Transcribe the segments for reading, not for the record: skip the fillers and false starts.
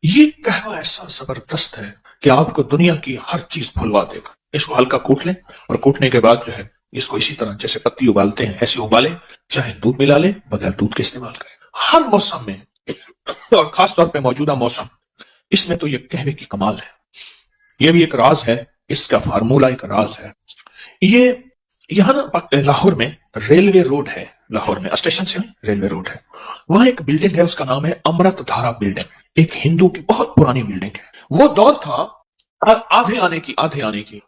یہ कहवा ऐसा जबरदस्त है कि आपको दुनिया की हर चीज भुलवा देगा। इसको हल्का कूट लें और कूटने के बाद जो है इसको इसी तरह जैसे पत्ती उबालते हैं ऐसे उबालें, चाहे दूध मिला लें, बगैर दूध के इस्तेमाल करें हर मौसम में, और खास तौर पे मौजूदा मौसम इसमें तो ये कहवे की कमाल है। ये भी एक राज है, इसका फार्मूला एक राज है। ये यहाँ ना लाहौर में रेलवे रोड है, लाहौर में स्टेशन से रेलवे रोड है, वहां एक बिल्डिंग है, उसका नाम है अमृत धारा बिल्डिंग। एक हिंदू की बहुत पुरानी बिल्डिंग है। वो दौर था आधे आने की,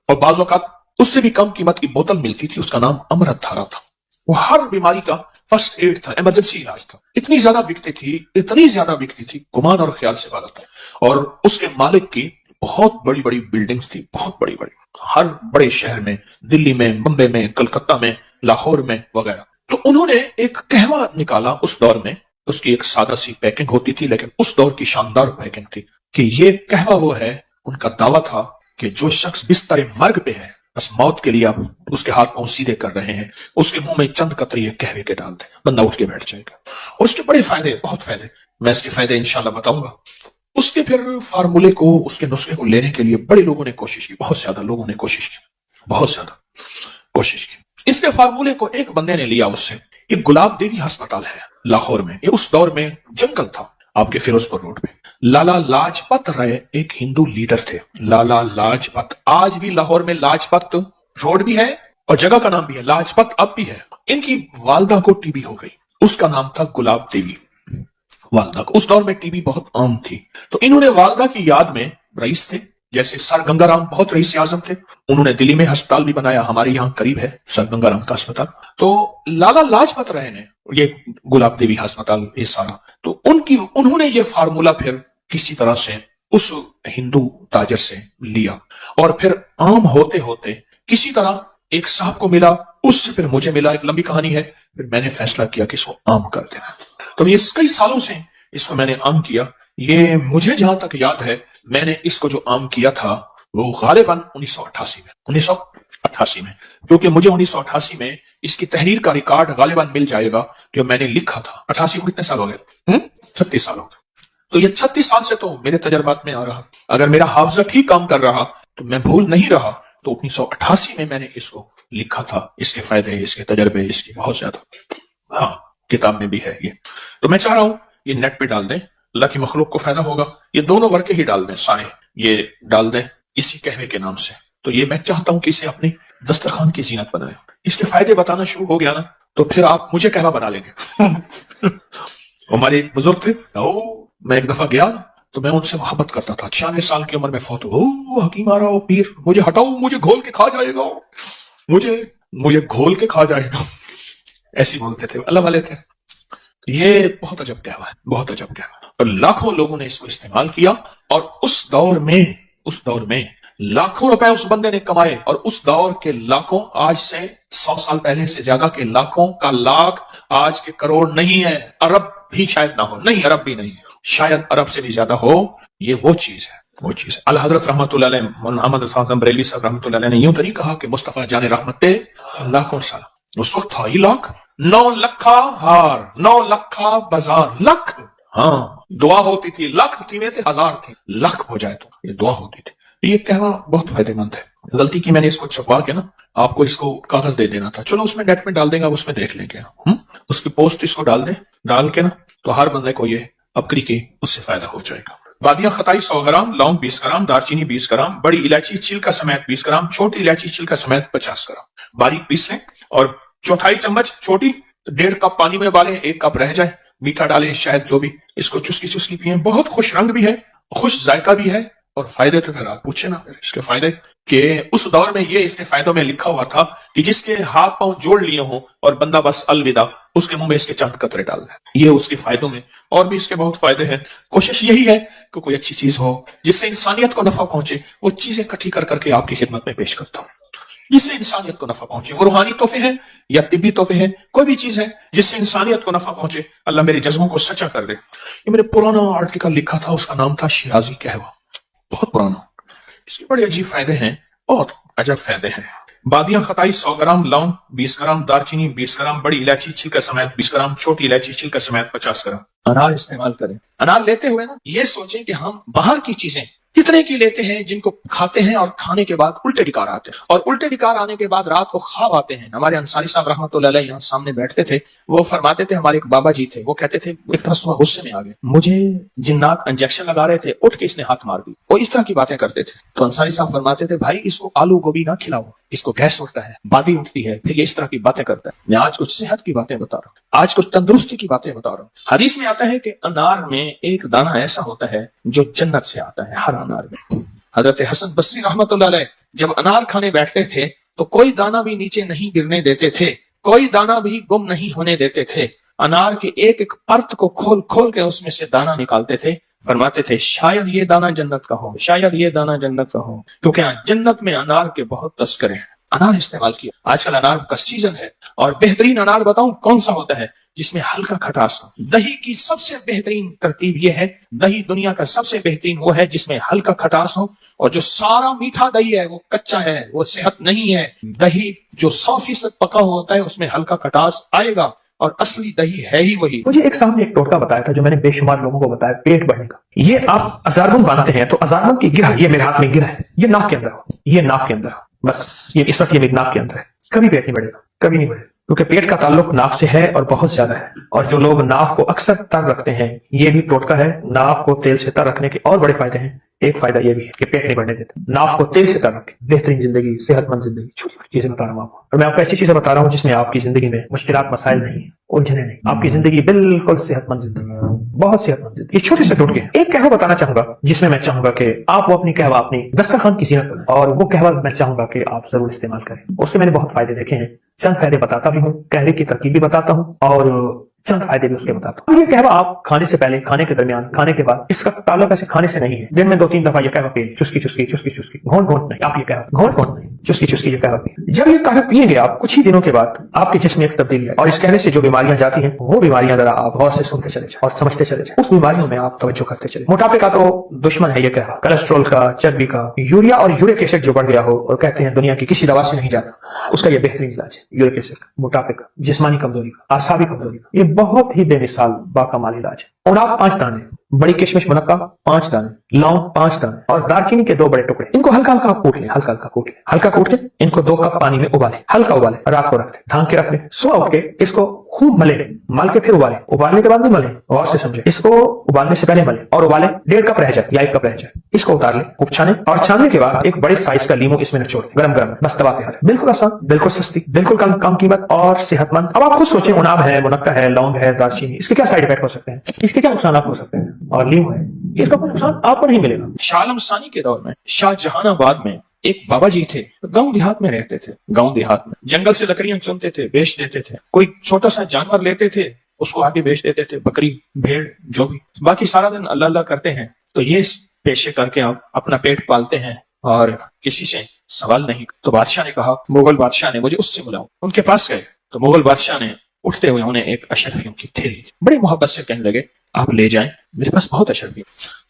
और बाज़ औक़ात उससे भी कम कीमत की बोतल मिलती थी, उसका नाम अमृत धारा था। वो हर बीमारी का फर्स्ट एड था, इमरजेंसी इलाज था। इतनी ज्यादा बिकती थी, गुमान और ख्याल से बात था। और उसके मालिक की बहुत बड़ी बड़ी बिल्डिंग्स थी, बहुत बड़ी बड़ी, हर बड़े शहर में, दिल्ली में, बम्बे में, कलकत्ता में, लाहौर में वगैरह। तो उन्होंने एक कहवा निकाला उस दौर में। उसकी एक सादा सी पैकिंग होती थी, लेकिन उस दौर की शानदार पैकिंग थी कि ये कहवा वो है। उनका दावा था कि जो शख्स बिस्तर मर्ग पे है, बस मौत के लिए आप उसके हाथ पांव सीधे कर रहे हैं, उसके मुंह में चंद कतरे कहवे के डाल दें, बंदा उठ के बैठ जाएगा। और उसके बड़े फायदे, बहुत फायदे, मैं इसके फायदे इंशाल्लाह बताऊंगा। उसके फिर फार्मूले को, उसके नुस्खे को लेने के लिए बड़े लोगों ने कोशिश की, बहुत ज्यादा लोगों ने कोशिश की। इसके फार्मूले को एक बंदे ने लिया उससे। एक गुलाब देवी अस्पताल है लाहौर में, ये उस दौर में जंगल था, आपके फिरोजपुर रोड पे। लाला लाजपत राय एक हिंदू लीडर थे, लाला लाजपत। आज भी लाहौर में लाजपत रोड भी है और जगह का नाम भी है, लाजपत अब भी है। इनकी वालदा को टीबी हो गई, उसका नाम था गुलाब देवी वालदा को। उस दौर में टीबी बहुत आम थी, तो इन्होंने वालदा की याद में, रईस थे जैसे सर गंगाराम, बहुत रईस आजम थे, उन्होंने दिल्ली में अस्पताल भी बनाया, हमारे यहाँ करीब है सर गंगाराम का अस्पताल। तो लाला लाजपत राय ने ये गुलाब देवी अस्पताल, ये सारा, तो उन्होंने ये फार्मूला फिर किसी तरह से उस हिंदू ताजर से लिया, और फिर आम होते होते किसी तरह एक साहब को मिला, उससे फिर मुझे मिला, एक लंबी कहानी है। फिर मैंने फैसला किया कि इसको आम कर देना। तो ये कई सालों से इसको मैंने आम किया। ये मुझे जहां तक याद है, मैंने इसको जो आम किया था वो गालिबन 1988 में, क्योंकि मुझे 1988 में इसकी तहरीर का रिकॉर्ड गालिबन मिल जाएगा जो मैंने लिखा था। 88 को कितने साल हो गए? 36 साल हो गए। तो ये 36 साल से तो मेरे तजर्बात में आ रहा। अगर मेरा हाफजा ठीक काम कर रहा तो मैं भूल नहीं रहा, तो 1988 में मैंने इसको लिखा था। इसके फायदे, इसके तजर्बे, इसकी बहुत ज्यादा, हाँ, किताब में भी है ये। तो मैं चाह रहा हूं ये नेट पे डाल दें, अल्लाह की मखलूक को फायदा होगा। ये दोनों वर्के ही डाल दें, सारे ये डाल दें इसी कहवे के नाम से। तो ये मैं चाहता हूं कि इसे अपनी दस्तरखान की जीनत बनाए। इसके फायदे बताना शुरू हो गया ना, तो फिर आप मुझे कहवा बना लेंगे। हमारे एक बुजुर्ग थे, मैं एक दफा गया ना, तो मैं उनसे मोहब्बत करता था। 96 साल की उम्र में फौत हो, हकीम आ रहा हो, पीर मुझे हटाओ, मुझे घोल के खा जाएगा, मुझे घोल के खा जाएगा, ऐसे बोलते थे, अल्लाह वाले थे। ये बहुत अजब कहवा है, बहुत अजब कहवा। और लाखों लोगों ने इसको इस्तेमाल किया, और उस दौर में लाखों रुपए उस बंदे ने कमाए। और उस दौर के लाखों, आज से 100 साल पहले से ज्यादा के लाखों का लाख आज के करोड़ नहीं है, अरब भी शायद ना हो, नहीं अरब भी नहीं, शायद अरब से भी ज्यादा हो। ये वो चीज है। अल हजरत रहमतुल्लाह अलैह, मौलाना अहमद रजा बरेलवी साहब रहमतुल्लाह अलैह ने यूं तो नहीं कहा कि मुस्तफा जाने रहमत पे लाखों साल। उस वक्त था ये लाख, 9 लखा हार, 9 लखा बाजार, लख, हाँ, दुआ होती थी, लख थी में थे, हजार थी, लख हो जाए तो ये दुआ होती थी। ये कहना बहुत फायदेमंद है। गलती की मैंने इसको छपवा के ना आपको इसको कागज दे देना था, चलो उसमें नेट में डाल देंगे, आप उसमें देख लेंगे। उसकी पोस्ट इसको डाल दें, डाल के ना तो हर बंदे को ये अबकरी की उससे फायदा हो जाएगा। बादियां खताई 100 ग्राम, लौंग 20 ग्राम, दालचीनी 20 ग्राम, बड़ी इलायची छिलका समेत 20 ग्राम, छोटी इलायची छिलका समेत 50 ग्राम, बारीक पीस लें। और चौथाई चम्मच छोटी, 1.5 कप पानी में उबालें, 1 कप रह जाए, मीठा डालें, शायद जो भी, इसको चुस्की पिए। बहुत खुश रंग भी है, खुश जायका भी है, और फायदे तो फिर आप पूछे ना फिर इसके फायदे के। उस दौर में ये इसके फायदों में लिखा हुआ था कि जिसके हाथ पांव जोड़ लिए हों और बंदा बस अलविदा, उसके मुंह में इसके चंद कतरे डाल दें। ये उसके फायदों में, और भी इसके बहुत फायदे हैं। कोशिश यही है कि कोई अच्छी चीज हो जिससे इंसानियत को नफा पहुंचे, वो चीजें इकट्ठी कर करके आपकी खिदमत में पेश करता हूं, जिससे इंसानियत को नफा पहुंचे। वो रूहानी तोहफे हैं या तिब्बी तोहफे हैं, कोई भी चीज है जिससे इंसानियत को नफा पहुंचे, अल्लाह मेरे जज्बों को सच्चा कर दे। ये मैंने पुराना आर्टिकल लिखा था, उसका नाम था शिराजी कहवा, बहुत पुराना। इसके बड़े अजीब फायदे हैं, बहुत अजब फायदे हैं। बादियां खताई 100 ग्राम लौंग, 20 ग्राम दालचीनी, 20 ग्राम बड़ी इलायची छिलका समेत, 20 ग्राम छोटी इलायची छिलका समेत, 50 ग्राम अनार इस्तेमाल करें। अनार लेते हुए ना ये सोचें कि हम बाहर की चीजें कितने की लेते हैं जिनको खाते हैं और खाने के बाद उल्टे डिकार आते हैं, और उल्टे डिकार आने के बाद रात को ख्वाब आते हैं। हमारे अंसारी साहब रहमतुल्लाह अलैह यहाँ सामने बैठते थे, वो फरमाते थे, हमारे एक बाबा जी थे, वो कहते थे एक तरह सुबह गुस्से में आ गए, मुझे जिन्नात इंजेक्शन लगा रहे थे, उठ के इसने हाथ मार दी। वो इस तरह की बातें करते थे। तो अंसारी साहब फरमाते थे, भाई इसको आलू गोभी ना खिलाओ, इसको गैस उठता है, बादी उठती है, फिर ये इस तरह की बातें करता है। मैं आज कुछ सेहत की बातें बता रहा हूँ, आज कुछ तंदुरुस्ती की बातें बता रहा हूँ। हदीस में आता है कि अनार में एक दाना ऐसा होता है जो जन्नत से आता है, हर अनार में। हजरत हसन बसरी रहमतुल्लाह अलैह जब अनार खाने बैठते थे तो कोई दाना भी नीचे नहीं गिरने देते थे, कोई दाना भी गुम नहीं होने देते थे। अनार के एक एक परत को खोल खोल के उसमें से दाना निकालते थे। फरमाते थे शायद ये दाना जन्नत का हो, शायद ये दाना जन्नत का हो, क्योंकि जन्नत में अनार के बहुत तस्करे हैं। अनार इस्तेमाल किया। आजकल अनार का सीजन है, और बेहतरीन अनार बताऊं कौन सा होता है, जिसमें हल्का खटास हो। दही की सबसे बेहतरीन तरतीब यह है, दही दुनिया का सबसे बेहतरीन वो है जिसमें हल्का खटास हो, और जो सारा मीठा दही है वो कच्चा है, वो सेहत नहीं है। दही जो 100% पका हुआ होता है उसमें हल्का खटास आएगा, और असली दही है ही वही। मुझे एक साहब ने एक टोटका बताया था जो मैंने बेशुमार लोगों को बताया, पेट बढ़ने का। ये आप अजारबंद बांधते हैं तो अजारबंद की गिरह, ये मेरे हाथ में गिरह है, ये नाफ के अंदर हो, ये नाफ के अंदर हो, बस ये इस वक्त ये मेरी नाफ के अंदर है। कभी पेट नहीं बढ़ेगा, कभी नहीं बढ़ेगा, क्योंकि पेट का ताल्लुक नाफ से है और बहुत ज्यादा है। और जो लोग नाफ को अक्सर तर रखते हैं, ये भी टोटका है। नाफ को तेल से तर रखने के और बड़े फायदे हैं। एक फायदा ये भी है कि पेट नहीं बढ़ने देते। नाफ को तेल से तर रखें, बेहतरीन जिंदगी, सेहतमंद जिंदगी। छोटी छोटी चीजें बता रहा हूँ आपको, और मैं आपको ऐसी चीजें बता रहा हूँ जिसमें आपकी जिंदगी में मुश्किलात मसाइल नहीं है, उलझने नहीं, आपकी जिंदगी बिल्कुल सेहतमंद जिंदगी, बहुत सेहतमंद जिंदगी। ये छोटे से टोटके। एक कहवा बताना चाहूंगा जिसमें मैं चाहूंगा कि आप वो अपनी कहवा अपनी दस्तरखान की जीनत करें, और वो कहवा मैं चाहूंगा कि आप जरूर इस्तेमाल करें। उसके मैंने बहुत फायदे देखे हैं, चंद फायदे बताता भी हूँ, कहवे की तरकीब भी बताता हूँ, और चंद फायदे भी उसके बताता हूँ। ये कहवा आप खाने से पहले, खाने के दरमियान, खाने के बाद, इसका ताल्लुक ऐसे खाने से नहीं है। दिन में 2-3 दफा ये कहवा पिए, चुस्की चुस्की चुस्की चुस्की, घोंट घोंट नहीं। आप ये कहवा घोंट घोंट नहीं, चुस्की चुस्की ये कहवा पिए। जब ये कहवा पिएंगे आप, कुछ ही दिनों के बाद आपके जिस्म में एक तब्दीली है, और इस कहने से जो बीमारियां जाती हैं, वो बीमारियां जरा आप गौर से सुनते चले जाए और समझते चले जाए। उस बीमारियों में आप तवज्जो करते चले। मोटापे का तो दुश्मन है ये कहवा, कोलेस्ट्रॉल का, चर्बी का, यूरिया और यूरिक एसिड जो बढ़ गया हो, और कहते हैं दुनिया की किसी दवा से नहीं जाता, उसका ये बेहतरीन इलाज है। यूरिक एसिड, मोटापे का, जिस्मानी कमजोरी का, आसाबी कमजोरी का, ये बहुत ही बेमिसाल बाकमाल इलाज है। और आप 5 दाने बड़ी किशमिश मुनक्का 5 दाने, लौंग 5 दाने, और दालचीनी के 2 बड़े टुकड़े, इनको हल्का हल्का कूट लें, हल्का हल्का कूट लें, हल्का कूट के इनको 2 कप पानी में उबालें, हल्का उबालें, रात को रख दें, ढांक के रख लें। सुबह उठ के इसको खूब मले, मल के फिर उबालें, उबालने के बाद भी मलें, और से समझे, इसको उबालने से पहले मलें और उबालें, 1.5 कप रह जाए या 1 कप रह जाए, इसको उतार लें, खूब छानें, और छानने के बाद एक बड़े साइज का लीमू इसमें निचोड़ दें, गरम गरम, बस तवा तैयार। बिल्कुल आसान, बिल्कुल सस्ती, बिल्कुल कम कीमत और सेहतमंद। अब आप खुद सोचें, उनाब है, मुनक्का है, लौंग है, दालचीनी, इसके क्या साइड इफेक्ट हो सकते हैं, इसके क्या नुकसान हो सकते हैं, और लीमू है, इसका कोई नुकसान आपको नहीं मिलेगा। शाह आलम सानी के दौर में शाहजहानाबाद में एक बाबा जी थे, गांव देहात में रहते थे। गांव देहात में जंगल से लकड़ियां चुनते थे, बेच देते थे। कोई छोटा सा जानवर लेते थे, उसको आगे बेच देते थे, बकरी, भेड़, जो भी। बाकी सारा दिन अल्लाह अल्लाह करते हैं। तो ये पेशे करके आप अपना पेट पालते हैं और किसी से सवाल नहीं। तो बादशाह ने कहा, मुगल बादशाह ने, मुझे उससे बुलाओ। उनके पास गए तो मुगल बादशाह ने उठते हुए उन्हें एक अशरफियों की थैली बड़ी मोहब्बत से कहने लगे, आप ले जाएं, मेरे पास बहुत अशरफी।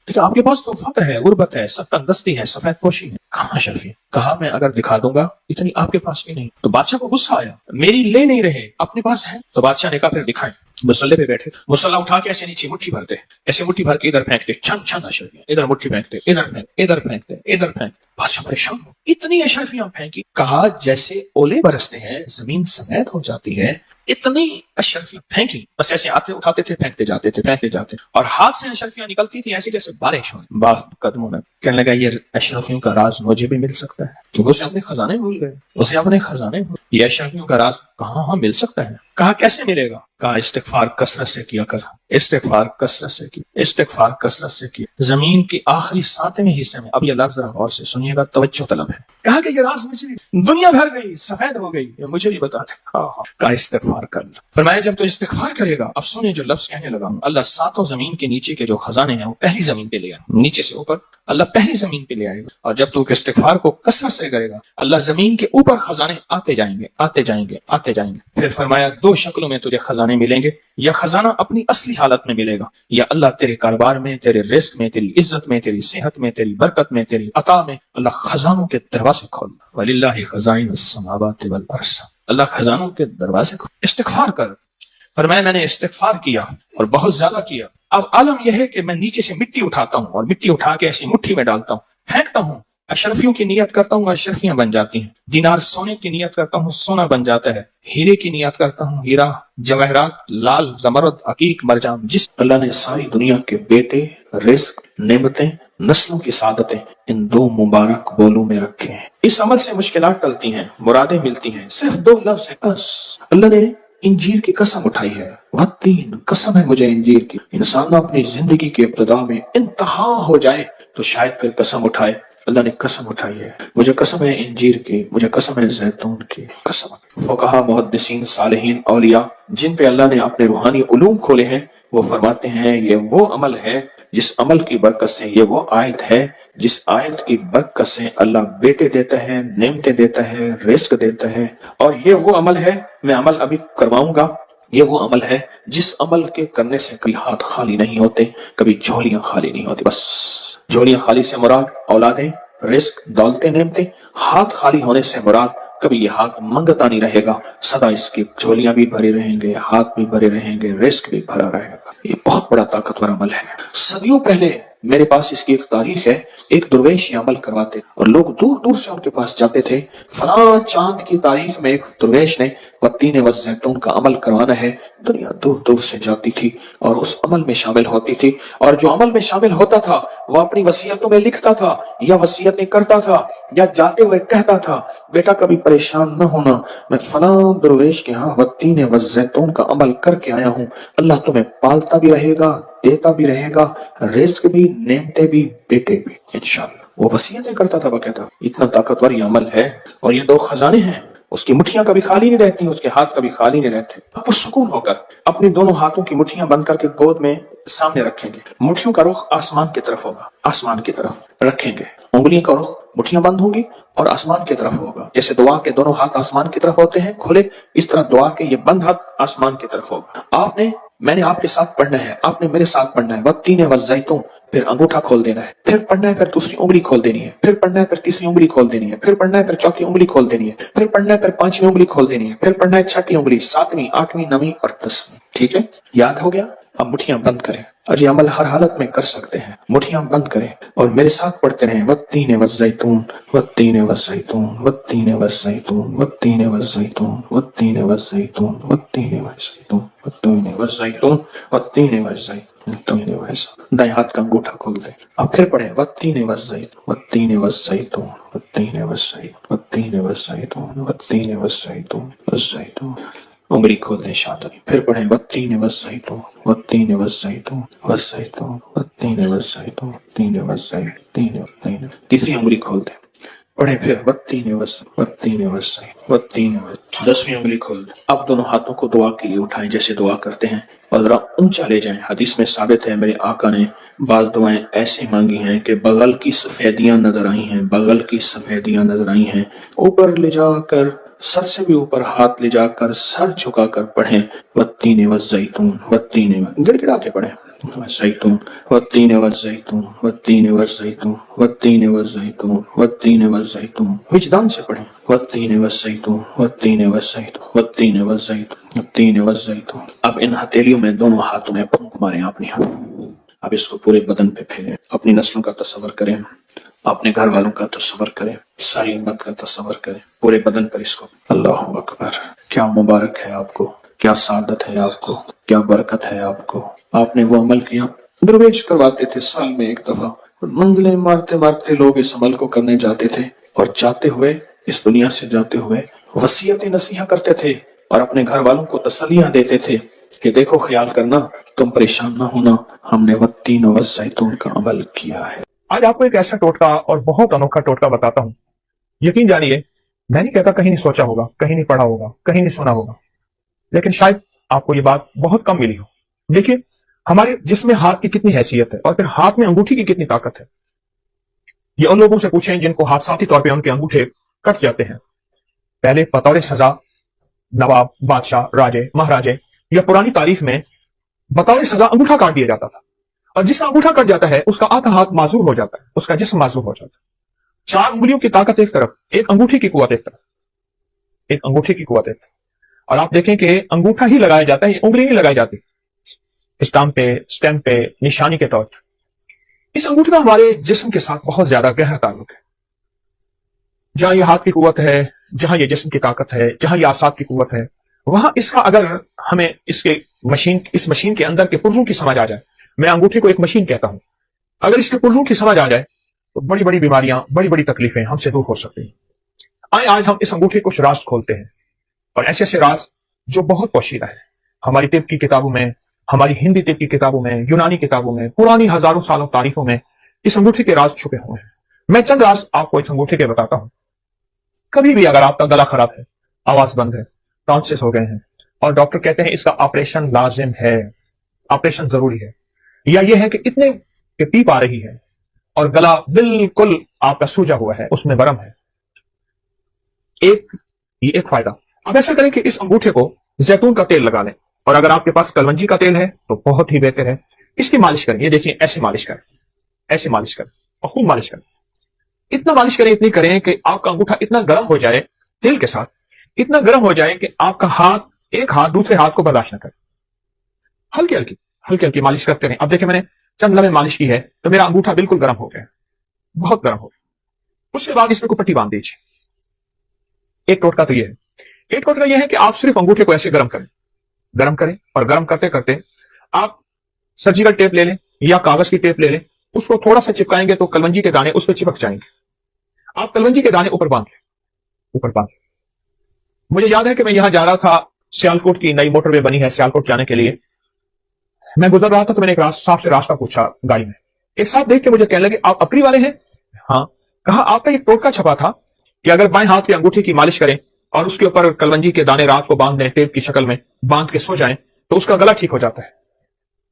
लेकिन आपके पास तो फक्र है, गुर्बत है, सत्तंदस्ती है, सफेद पोशी है, कहाँ अशरफी? कहा मैं अगर दिखा दूंगा, इतनी आपके पास भी नहीं। तो बादशाह को गुस्सा आया, मेरी ले नहीं रहे, अपने पास है। तो बादशाह ने कहा फिर दिखाएं। मुसल्ले पे बैठे, मुसल्ला उठा के ऐसे नीचे मुट्ठी भरते, ऐसे मुट्ठी भर के इधर फेंकते, छन छन अशरफियां, इधर मुट्ठी फेंकते, इधर फेंकते, इधर फेंकते, इधर फेंकते। बादशाह परेशान हो, इतनी अशरफियां फेंकी। कहा जैसे ओले बरसते हैं, जमीन सफेद हो जाती है, इतनी अशरफियां फेंकी। बस ऐसे आते उठाते थे, फेंकते जाते थे, फेंकते जाते, और हाथ से अशरफियां निकलती थी ऐसी जैसे बारिश हो। बाप कदमों में कहने लगा, ये अशरफियों का राज मुझे भी मिल सकता है, क्योंकि उसे अपने खजाने भूल गए, उसे अपने खजाने भूल। ये अशरफियों का राज कहाँ मिल सकता है? कहा कैसे मिलेगा? कहा इस्तिगफार कसरत से किया कर, इस्तिगफार कसरत से की, इस्तिगफार कसरत से की। जमीन के आखिरी 7वें हिस्से में, अब ये लफ्ज जरा गौर से सुनिएगा, तवज्जो तलब है। कहा कि ये राज मुझे, दुनिया भर गई, सफेद हो गई, ये मुझे भी बता दे। कहा इस्तिगफार कर। फरमाया जब तो इस्तिगफार करेगा, अब सुनिए जो लफ्ज कहने लगा, अल्लाह 7 जमीन के नीचे के जो खजाने हैं वो पहली जमीन पे ले आए, नीचे से ऊपर, اللہ پہلی زمین پہ لے آئے گا، اور جب تو استغفار کو کثرت سے کرے گا اللہ زمین کے اوپر خزانے آتے جائیں گے آتے جائیں گے آتے جائیں گے۔ پھر فرمایا دو شکلوں میں تجھے خزانے ملیں گے، یا خزانہ اپنی اصلی حالت میں ملے گا، یا اللہ تیرے کاروبار میں، تیرے رزق میں، تیری عزت میں، تیری صحت میں، تیری برکت میں، تیری عطا میں اللہ خزانوں کے دروازے کھول۔ وَلِلَّهِ خَزَائِنُ السَّمَاوَاتِ وَالْأَرْضِ، اللہ خزانوں کے دروازے کھول۔ استغفار کر، فرمایا میں نے استغفار کیا اور بہت زیادہ کیا، اب عالم یہ ہے کہ میں نیچے سے مٹی اٹھاتا ہوں اور مٹی اٹھا کے ایسی مٹھی میں ڈالتا ہوں، پھینکتا ہوں، اشرفیوں کی نیت کرتا ہوں اشرفیاں بن جاتی ہیں، دینار سونے کی نیت کرتا ہوں سونا بن جاتا ہے، ہیرے کی نیت کرتا ہوں ہیرا جواہرات لال زمرد عقیق مرجان، جس اللہ نے ساری دنیا کے بیٹے رزق نعمتیں نسلوں کی سعادتیں ان دو مبارک بولوں میں رکھے ہیں۔ اس عمل سے مشکلات ٹلتی ہیں، مرادیں ملتی ہیں، صرف دو لفظ ہے بس۔ اللہ نے انجیر کی قسم اٹھائی ہے، والتین، قسم ہے مجھے انجیر کی۔ انسان اپنی زندگی کے ابتدا میں انتہا ہو جائے تو شاید پھر قسم اٹھائے، اللہ نے قسم اٹھائی ہے، مجھے قسم ہے انجیر کی، مجھے قسم ہے زیتون کی قسم۔ فقہا، محدثین، صالحین، اولیاء جن پہ اللہ نے اپنے روحانی علوم کھولے ہیں وہ فرماتے ہیں یہ وہ عمل ہے جس عمل کی برکت سے، یہ وہ آیت ہے جس آیت کی برکت سے اللہ بیٹے دیتا ہے، نعمتیں دیتا ہے، رزق دیتا ہے، اور یہ وہ عمل ہے، میں عمل ابھی کرواؤں گا، یہ وہ عمل ہے جس عمل کے کرنے سے کبھی ہاتھ خالی نہیں ہوتے، کبھی جھولیاں خالی نہیں ہوتی۔ بس جھولیاں خالی سے مراد اولادیں، رزق، دولتیں، نعمتیں، ہاتھ خالی ہونے سے مراد کبھی یہ ہاتھ منگتا نہیں رہے گا، سدا اس کی جھولیاں بھی بھری رہیں گے، ہاتھ بھی بھرے رہیں گے، رزق بھی بھرا رہے گا۔ یہ بہت بڑا طاقتور عمل ہے۔ صدیوں پہلے میرے پاس اس کی ایک تاریخ ہے، ایک درویش یہ عمل کرواتے اور لوگ دور دور سے ان کے پاس جاتے تھے، فلاں چاند کی تاریخ میں ایک درویش نے والتین والزیتون کا عمل کروانا ہے، دنیا دور دور سے جاتی تھی اور اس عمل میں شامل ہوتی تھی، اور جو عمل میں شامل ہوتا تھا وہ اپنی وصیتوں میں لکھتا تھا یا وصیتیں کرتا تھا یا جاتے ہوئے کہتا تھا بیٹا کبھی پریشان نہ ہونا، میں فلاں درویش کے ہاں والتین والزیتون کا عمل کر کے آیا ہوں، اللہ تمہیں پالتا بھی رہے گا، دیتا بھی رہے گا، رزق بھی، نعمتیں بھی، بیٹے بھی انشاءاللہ۔ وہ وصیتیں کرتا تھا باقاعدہ۔ اتنا طاقتور یہ عمل ہے، اور یہ دو خزانے ہیں، اس کی مٹھیاں کبھی خالی نہیں رہتی، اس کے ہاتھ کبھی خالی نہیں رہتے۔ آپ پرسکون ہو کر اپنی دونوں ہاتھوں کی مٹھیاں بند کر کے گود میں سامنے رکھیں گے، مٹھیوں کا رخ آسمان کی طرف ہوگا، آسمان کی طرف رکھیں گے، انگلیوں کا رخ، مٹھیاں بند ہوں گی اور آسمان کی طرف ہوگا، جیسے دعا کے دونوں ہاتھ آسمان کی طرف ہوتے ہیں کھلے، اس طرح دعا کے یہ بند ہاتھ آسمان کی طرف ہوگا۔ میں نے آپ کے ساتھ پڑھنا ہے، آپ نے میرے ساتھ پڑھنا ہے، والتین والزیتون، پھر انگوٹھا کھول دینا ہے، پھر پڑھنا ہے، پھر دوسری انگلی کھول دینی ہے، پھر پڑھنا ہے، پھر تیسری انگلی کھول دینی ہے، پھر پڑھنا ہے، پھر چوتھی انگلی کھول دینی ہے، پھر پڑھنا ہے، پھر پانچویں انگلی کھول دینی ہے، پھر پڑھنا ہے چھٹی انگلی، ساتویں، آٹھویں، نویں اور 10ویں۔ ٹھیک ہے، یاد ہو گیا؟ اب مٹھیاں بند کریں، اور یہ عمل ہر حالت میں کر سکتے ہیں، مٹھیاں بند کریں اور میرے ساتھ پڑھتے رہیں، والتین والزیتون، والتین والزیتون، والتین والزیتون، والتین والزیتون، والتین والزیتون، والتین والزیتون، والتین والزیتون، والتین والزیتون۔ دائیں ہاتھ کا انگوٹھا کھول دیں، اب پھر پڑھیں، والتین والزیتون، والتین والزیتون، والتین والزیتون، والتین والزیتون، والتین والزیتون، والزیتون، انگلی کھول دیں شادی، پھر پڑھیں، والتین والزیتون، والتین والزیتون، والزیتون، والتین والزیتون، والتین والزیتون، تیسری انگلی کھول دیں، پڑھیں پھر، والتین والزیتون، والتین، 10ویں انگلی کھول دیں۔ اب دونوں ہاتھوں کو دعا کے لیے اٹھائیں جیسے دعا کرتے ہیں، اور ذرا اونچا لے جائیں۔ حدیث میں ثابت ہے میرے آقا نے بعض دعائیں ایسے مانگی ہیں کہ بغل کی سفیدیاں نظر آئی ہیں، بغل کی سفیدیاں نظر آئی ہیں۔ اوپر لے جا کر، سر سے بھی اوپر ہاتھ لے جا کر، سر جھکا کر پڑھیں، والتین والزیتون، والتین، گڑ گڑا کے پڑھیں، والزیتون، والتین والزیتون، والتین والزیتون، والتین والزیتون، والتین والزیتون، وجدان سے پڑھیں، والتین والزیتون، والتین والزیتون، والتین والزیتون، والتین والزیتون۔ اب ان ہتھیلیوں میں دونوں ہاتھوں میں پھونک ماریں اپنی اب اس کو پورے بدن پہ پھیلیں، اپنی نسلوں کا تصور کریں، اپنے گھر والوں کا تصور کریں، ساری امت کا تصور کریں، پورے بدن پر اس کو۔ اللہ اکبر، کیا مبارک ہے آپ کو، کیا سعادت ہے آپ کو، کیا برکت ہے آپ کو۔ آپ نے وہ عمل کیا، درویش کرواتے تھے سال میں ایک دفعہ، منزلیں مارتے مارتے لوگ اس عمل کو کرنے جاتے تھے، اور جاتے ہوئے، اس دنیا سے جاتے ہوئے وصیت نصیحہ کرتے تھے اور اپنے گھر والوں کو تسلیاں دیتے تھے کہ دیکھو خیال کرنا، تم پریشان نہ ہونا، ہم نے والتین والزیتون کا عمل کیا ہے۔ آج آپ کو ایک ایسا ٹوٹکا اور بہت انوکھا ٹوٹکا بتاتا ہوں، یقین جانیے میں نہیں کہتا کہیں نہیں سوچا ہوگا، کہیں نہیں پڑھا ہوگا، کہیں نہیں سنا ہوگا، لیکن شاید آپ کو یہ بات بہت کم ملی ہو۔ دیکھیے ہمارے جسم میں ہاتھ کی کتنی حیثیت ہے، اور پھر ہاتھ میں انگوٹھی کی کتنی طاقت ہے۔ ये उन लोगों से पूछें जिनको हादसाती तौर पे उनके अंगूठे कट जाते हैं। पहले बतौर सजा नवाब, बादशाह, राजे, महाराजे या पुरानी तारीख में बतौर सजा अंगूठा काट दिया जाता था, और जिसका अंगूठा कट जाता है उसका आधा हाथ माजूर हो जाता है, उसका जिस्म माजूर हो जाता है। 4 उंगलियों की ताकत एक तरफ, एक अंगूठी की कुव्वत एक तरफ, एक अंगूठी की कुव्वत एक तरफ। और आप देखें कि अंगूठा ही लगाया जाता है, उंगली नहीं लगाई जाती स्टैम्प पे निशानी के तौर पर। इस अंगूठे का हमारे जिस्म के साथ बहुत ज्यादा गहरा ताल्लुक है। जहां ये हाथ की कुव्वत है, जहां ये जिस्म की ताकत है, जहां ये आसाब की कुव्वत है, वहां इसका अगर हमें इस मशीन के अंदर के पुर्जों की समझ आ जाए, मैं अंगूठे को एक मशीन कहता हूं, अगर इसके पुर्जों की समझ आ जाए तो बड़ी बड़ी बीमारियां, बड़ी बड़ी तकलीफें हमसे दूर हो सकती हैं। आए आज हम इस अंगूठे कुछ राज खोलते हैं, और ऐसे ऐसे राज जो बहुत पोशीदा है। हमारी तिब की किताबों में, हमारी हिंदी तिब की किताबों में, यूनानी किताबों में, पुरानी हजारों सालों तारीखों में इस अंगूठे के राज छुपे हुए हैं। मैं चंद राज आपको इस अंगूठे के बताता हूं। कभी भी अगर आपका गला खराब है, आवाज बंद है, टॉन्सिस हो गए हैं, और डॉक्टर कहते हैं इसका ऑपरेशन लाजिम है, ऑपरेशन जरूरी है, या यह है कि इतने कि पीप आ रही है और गला बिल्कुल आपका सूजा हुआ है, उसमें बरम है, ये एक फायदा। अब ऐसा करें कि इस अंगूठे को जैतून का तेल लगा लें, और अगर आपके पास कलवंजी का तेल है तो बहुत ही बेहतर है। इसकी मालिश करें, ये देखिए ऐसे मालिश करें, ऐसे मालिश करें और खूब मालिश करें। इतना मालिश करें, इतनी करें कि आपका अंगूठा इतना गर्म हो जाए तेल के साथ, इतना गर्म हो जाए कि आपका हाथ, एक हाथ दूसरे हाथ को बर्दाश्त न करे। हल्की हल्की मालिश करते रहें। अब देखिए मैंने चंद लम्हे मालिश की है तो मेरा अंगूठा बिल्कुल गर्म हो गया, बहुत गर्म हो गया। उसके बाद इसमें को पट्टी बांध दीजिए। एक टोटका तो यह है, एक टोटका यह है कि आप सिर्फ अंगूठे को ऐसे गर्म करें और गर्म करते करते आप सर्जिकल टेप ले लें या कागज की टेप ले लें, उसको थोड़ा सा चिपकाएंगे तो कलवंजी के दाने उस पर चिपक जाएंगे। आप कलवंजी के दाने ऊपर बांध लें। मुझे याद है कि मैं यहां जा रहा था, सियालकोट की नई मोटरवे बनी है सियालकोट जाने के लिए। मैं गुजर रहा था तो मैंने एक साहब से रास्ता पूछा गाड़ी में। एक साहब देख के मुझे कहने लगे, आप अकरी वाले हैं? हाँ। कहा, आपका एक टोटका छपा था कि अगर बाएं हाथ की अंगूठी की मालिश करें और उसके ऊपर कलवंजी के दाने रात को बांध दें, टेप की शक्ल में बांध के सो जाएं तो उसका गला ठीक हो जाता है।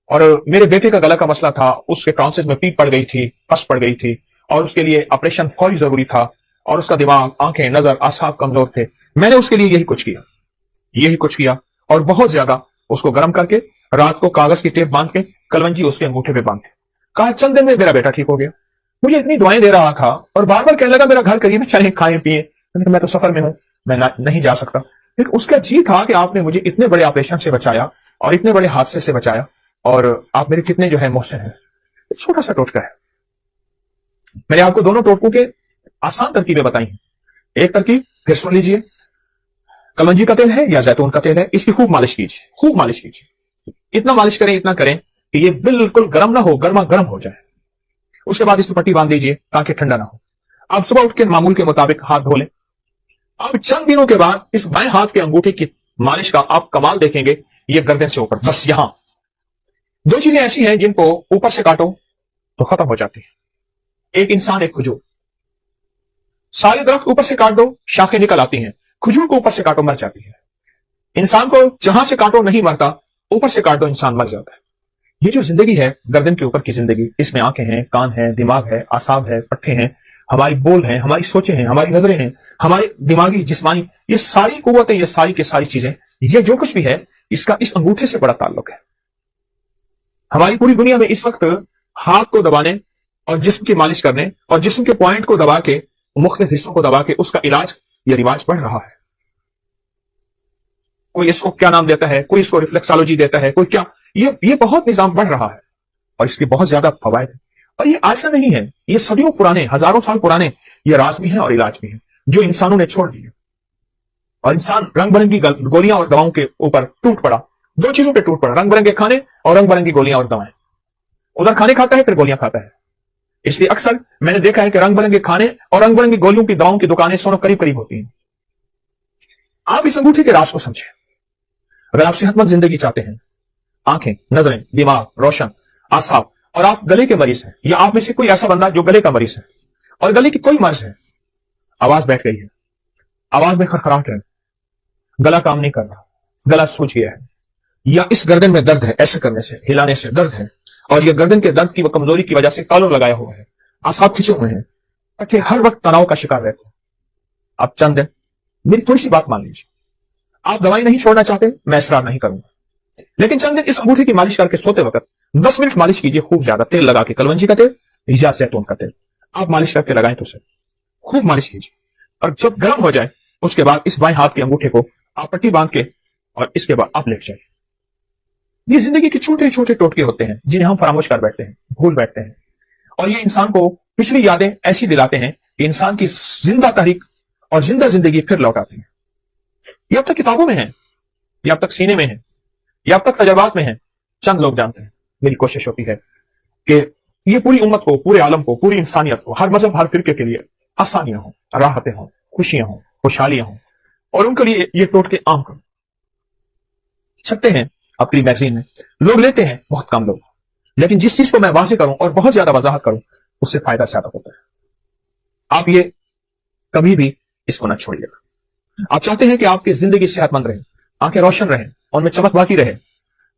और मेरे बेटे का गला का मसला था, उसके टॉन्सिल में पीप पड़ गई थी, पस पड़ गई थी, और उसके लिए ऑपरेशन फौरी जरूरी था, और उसका दिमाग, आंखें, नजर, आसाब कमजोर थे। मैंने उसके लिए यही कुछ किया और बहुत ज्यादा उसको गर्म करके रात को कागज की टेप बांध के कलवंजी उसके अंगूठे पे बांध के, कहा चंद दिन में मेरा बेटा ठीक हो गया। मुझे इतनी दुआएं दे रहा था और बार बार कहने लगा मेरा घर करिए, मैं चले खाएं पिए। मैं तो सफर में हूं, मैं नहीं जा सकता। लेकिन उसका जी था कि आपने मुझे इतने बड़े ऑपरेशन से बचाया और इतने बड़े हादसे से बचाया, और आप मेरे कितने जो है मोहसिन हैं। छोटा सा टोटका है। मैंने आपको दोनों टोटकों के आसान तरकीबें बताई हैं। एक तरकीब फिर सुन लीजिए, कलवंजी का तेल है या जैतून का तेल है, इसकी खूब मालिश कीजिए। इतना मालिश करें, इतना करें कि ये बिल्कुल गर्म ना हो, गर्मा गर्म हो जाए। उसके बाद इसमें पट्टी बांध दीजिए ताकि ठंडा ना हो। आप सुबह उठ के मामूल के मुताबिक हाथ धो लें। अब चंद दिनों के बाद इस बाएं हाथ के अंगूठे की मालिश का आप कमाल देखेंगे। ये गर्दन से ऊपर, बस यहां दो चीजें ऐसी हैं जिनको ऊपर से काटो तो खत्म हो जाती है। एक इंसान, एक खजूर। सारे दरख्त ऊपर से काट दो, शाखें निकल आती हैं। खजूर को ऊपर से काटो, मर जाती है। इंसान को जहां से काटो नहीं मरता, ऊपर से काट दो इंसान मर जाता है। ये जो जिंदगी है, गर्दन के ऊपर की जिंदगी, इसमें आंखें हैं, कान है, दिमाग है, आसाब है, पट्टे हैं, हमारी बोल है, हमारी सोचें हैं, हमारी नजरें हैं, हमारे दिमागी, जिस्मानी, ये सारी कुव्वतें, ये सारी की सारी चीजें, ये जो कुछ भी है, इसका इस अंगूठे से बड़ा ताल्लुक है। हमारी पूरी दुनिया में इस वक्त हाथ को दबाने और जिस्म की मालिश करने और जिस्म के पॉइंट को दबा के, मुख्तलिफ हिस्सों को दबा के उसका इलाज या रिवाज बढ़ रहा है। कोई इसको क्या नाम देता है, कोई इसको रिफ्लेक्सोलॉजी देता है, कोई क्या, ये बहुत निजाम बढ़ रहा है और इसके बहुत ज्यादा फवायद है। और ये आज का नहीं है, ये सदियों पुराने, हजारों साल पुराने ये राज भी है और इलाज भी है जो इंसानों ने छोड़ दिए। और इंसान रंग बिरंगी गोलियां और दवाओं के ऊपर टूट पड़ा। दो चीजों पे टूट पड़ा, रंग बिरंगे खाने और रंग बिरंगी गोलियां और दवाएं। उधर खाने खाता है, फिर गोलियां खाता है। इसलिए अक्सर मैंने देखा है कि रंग बिरंगे खाने और रंग बिरंगी गोलियों की दवाओं की दुकानें दोनों करीब करीब होती हैं। आप इस अंगूठे के राज को समझें। अगर आप सेहतमंद जिंदगी चाहते हैं, आंखें, नजरें, दिमाग रोशन, आसाब, और आप गले के मरीज हैं, या आप में से कोई ऐसा बंदा जो गले का मरीज है और गले की कोई मर्ज है, आवाज बैठ गई है, आवाज में खरखराहट है, गला काम नहीं कर रहा, गला सूज गया है, या इस गर्दन में दर्द है, ऐसे करने से, हिलाने से दर्द है, और ये गर्दन के दर्द की कमजोरी की वजह से कॉलर लगाया हुआ है, आसाब खिंचे हुए हैं, ताकि हर वक्त तनाव का शिकार रहते हो। आप चंद दिन मेरी थोड़ी सी बात मान लीजिए, आप दवाई नहीं छोड़ना चाहते, मैं इसरार नहीं करूंगा, लेकिन चंद दिन इस अंगूठे की मालिश करके सोते वक्त 10 मिनट मालिश कीजिए, खूब ज्यादा तेल लगा के, कलवंजी का तेल या जैतून का तेल आप मालिश करके लगाएं तो सही, खूब मालिश कीजिए। और जब गर्म हो जाए उसके बाद इस बाएं हाथ के अंगूठे को आप पट्टी बांध के और इसके बाद आप लेट जाइए। ये जिंदगी के छोटे छोटे टोटके होते हैं जिन्हें हम फरामोश कर बैठते हैं, भूल बैठते हैं, और ये इंसान को पिछली यादें ऐसी दिलाते हैं कि इंसान की जिंदा तारीख और जिंदा जिंदगी फिर लौट आती है। ये अब तक किताबों में है, ये अब तक सीने में है, ये अब तक तजर्बात में है, चंद लोग जानते हैं। मेरी कोशिश होती है कि ये पूरी उम्मत को, पूरे आलम को, पूरी इंसानियत को, हर मजहब हर फिरके के लिए आसानियां हों, राहतें हों, खुशियां हों, खुशहालियां हों, और उनके लिए ये टोटके आम करो। छपते हैं अपनी मैगजीन में, लोग लेते हैं बहुत कम लोग, लेकिन जिस चीज को मैं वाज़ेह करूं और बहुत ज्यादा वजाहत करूं उससे फायदा ज्यादा होता है। आप ये कभी भी इसको ना छोड़िएगा। आप चाहते हैं कि आपकी जिंदगी सेहतमंद रहे, आंखें रोशन रहें, उनमें चमक बाकी रहे,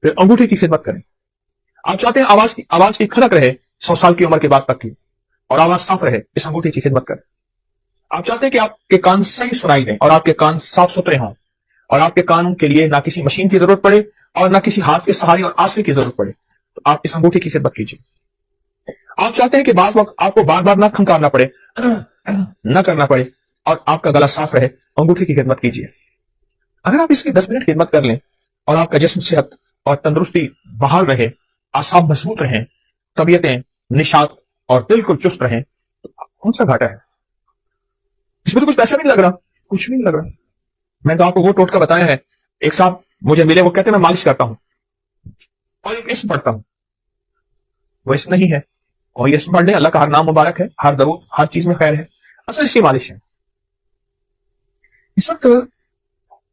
फिर अंगूठे की खिदमत करें। आप चाहते हैं आवाज की खनक रहे 100 साल की उम्र के बाद तक की, और आवाज साफ रहे, इस अंगूठे की खिदमत करें। आप चाहते हैं कि आपके कान सही सुनाई दें और आपके कान साफ सुथरे हों, और आपके कान के लिए ना किसी मशीन की जरूरत पड़े और ना किसी हाथ के सहारे और आंसू की जरूरत पड़े, तो आप इस अंगूठे की खिदमत कीजिए। आप चाहते हैं कि बार वक्त आपको बार बार ना खंकारना पड़े, ना करना पड़े, और आपका गला साफ रहे, अंगूठे की खिदमत कीजिए। अगर आप इसकी 10 मिनट खिदमत कर लें और आपका जिस्म सेहत और तंदुरुस्ती बहाल रहे, आसाब मजबूत रहें, तबीयतें निशात और बिल्कुल चुस्त रहें, तो कौन सा घाटा है? इसमें तो कुछ पैसा नहीं लग रहा, कुछ नहीं लग रहा। मैं तो आपको वो टोटका बताया है। एक साहब मुझे मिले, वो कहते हैं मैं मालिश करता हूं और एक इसम पढ़ता हूं। वो इसम नहीं है, और ये इसम पढ़ने अल्लाह का हर नाम मुबारक है, हर दरूद, हर चीज में खैर है, असल इसकी मालिश है। इस वक्त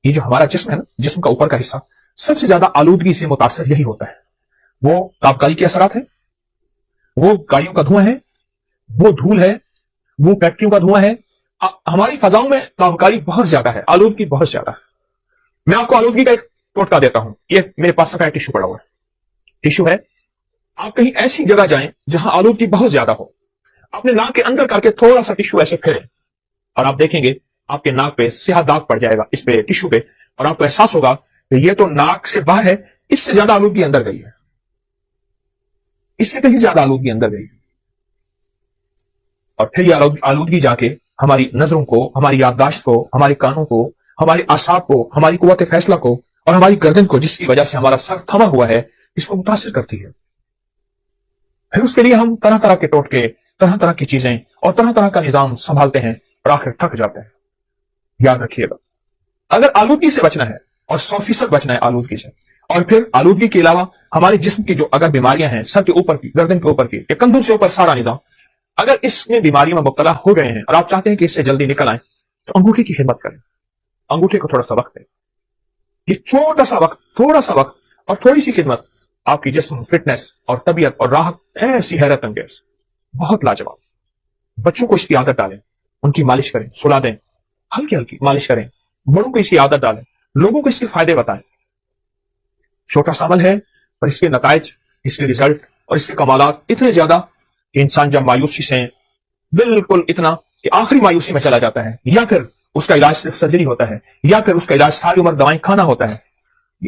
ये जो हमारा जिस्म है ना, जिस्म का ऊपर का हिस्सा सबसे ज्यादा आलूदगी से मुतासर यही होता है। वो तापकारी के असरात है, वो गाड़ियों का धुआं है, वो धूल है, वो फैक्ट्रियों का धुआं है। हमारी फजाओं में तापकारी बहुत ज्यादा है, आलूदगी बहुत ज्यादा है। मैं आपको आलूदगी का एक टोटका देता हूं। ये मेरे पास सफेद टिश्यू पड़ा हुआ है, टिश्यू है। आप कहीं ऐसी जगह जाएं जहां आलूदगी बहुत ज्यादा हो, अपने नाक के अंदर करके थोड़ा सा टिश्यू ऐसे फेरें, और आप देखेंगे आपके नाक पे स्याह दाग पड़ जाएगा इस पे टिश्यू पे, और आपको एहसास होगा कि ये तो नाक से बाहर है, इससे ज्यादा आलूदगी अंदर गई है, इससे कहीं ज्यादा आलूदगी अंदर गई है। और फिर ये आलूदगी जाके हमारी नजरों को, हमारी याददाश्त को, हमारे कानों को, हमारे आसाब को, हमारी कुव्वत फैसला को और हमारी गर्दन को, जिसकी वजह से हमारा सर थमा हुआ है, इसको मुतासिर करती है। फिर उसके लिए हम तरह तरह के टोटके, तरह तरह की चीजें और तरह तरह का निजाम संभालते हैं और आखिर थक जाते हैं। याद रखिएगा, अगर आलूदगी से बचना है और 100% बचना है आलूदगी से, और फिर आलूदगी के अलावा हमारे जिस्म की जो अगर बीमारियां हैं, सर के ऊपर की, गर्दन के ऊपर की, या कंधों से ऊपर सारा निजाम, अगर इसमें बीमारियों में मुब्तला हो गए हैं और आप चाहते हैं कि इससे जल्दी निकल आए, तो अंगूठे की खिदमत करें। अंगूठे को थोड़ा सा वक्त दें। ये छोटा सा वक्त, थोड़ा सा वक्त और थोड़ी सी खिदमत आपकी जिस्म, फिटनेस और तबीयत और राहत ऐसी हैरत अंगेज, बहुत लाजवाब। बच्चों को इसकी आदत डालें, उनकी मालिश करें, सुला दें, हल्की हल्की मालिश करें। बड़ों को इसकी आदत डालें, लोगों को इसके फायदे बताएं। छोटा सा अमल है पर इसके नताइज, इसके रिजल्ट और इसके कमालात इतने ज्यादा कि इंसान जब मायूसी से, बिल्कुल इतना कि आखिरी मायूसी में चला जाता है, या फिर उसका इलाज सिर्फ सर्जरी होता है, या फिर उसका इलाज सारी उम्र दवाएं खाना होता है,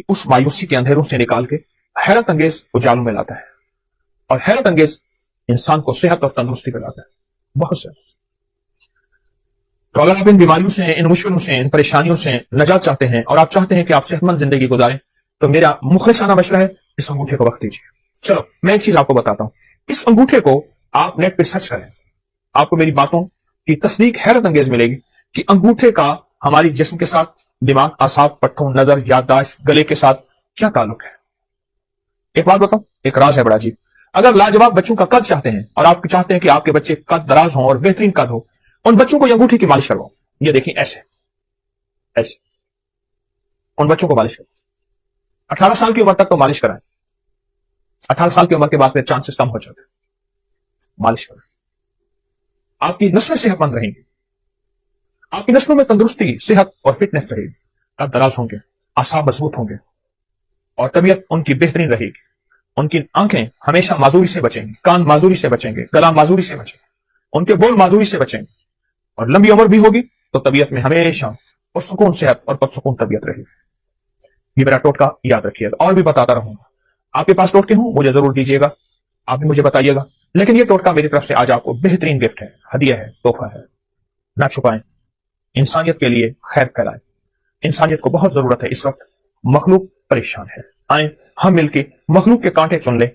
उस मायूसी के अंधेरों से निकाल के हैरत अंगेज उजालों में लाता है, और हैरत अंगेज इंसान को सेहत और तंदुरुस्ती पे लाता है, बहुत से। तो अगर आप इन बीमारियों से, इन मुश्किलों से, इन परेशानियों से नजात चाहते हैं और आप चाहते हैं कि आप सेहतमंद जिंदगी गुजारें, तो मेरा मुखलिसाना मशवरा है, इस अंगूठे को वक्त दीजिए। चलो मैं एक चीज आपको बताता हूं, इस अंगूठे को आप नेट पे सर्च करें, आपको मेरी बातों की तस्दीक हैरत अंगेज मिलेगी कि अंगूठे का हमारी जिस्म के साथ, दिमाग, आसाब, पट्टों, नजर, याददाश्त, गले के साथ क्या ताल्लुक है। एक बात बताऊं, एक राज है बड़ा जी। अगर लाजवाब बच्चों का कद चाहते हैं और आप चाहते हैं कि आपके बच्चे कद दराज हों और बेहतरीन कद हो, उन बच्चों को अंगूठे की मालिश करवाओ। ये देखिए ऐसे ऐसे उन बच्चों को मालिश करो। 18 साल की उम्र तक तो मालिश कराएं, 18 साल की उम्र के बाद फिर चांसेस कम हो जाते हैं। मालिश करें, आपकी नस्लें सेहतमंद रहेंगी, आपकी नस्लों में तंदुरुस्ती, सेहत और फिटनेस रहेगी, कद दराज होंगे, आसाब मजबूत होंगे और तबीयत उनकी बेहतरीन रहेगी। उनकी आंखें हमेशा माजूरी से बचेंगी, कान माजूरी से बचेंगे, गला माजूरी से बचेंगे, उनके बोल माधुरी से बचेंगे और लंबी उम्र भी होगी तो तबीयत में हमेशा पुरसुकून सेहत और पुरसुकून तबीयत रहेगी। ये मेरा टोटका याद रखिएगा, और भी बताता रहूंगा। आपके पास टोटके हों मुझे जरूर दीजिएगा, आप भी मुझे बताइएगा। लेकिन ये टोटका मेरी तरफ से आज आपको बेहतरीन गिफ्ट है, हदिया है, तोहफा है। ना छुपाएं, इंसानियत के लिए खैर फैलाएं। इंसानियत को बहुत जरूरत है इस वक्त, मखलूक परेशान है। आए हम मिलके मखलूक के कांटे चुन लें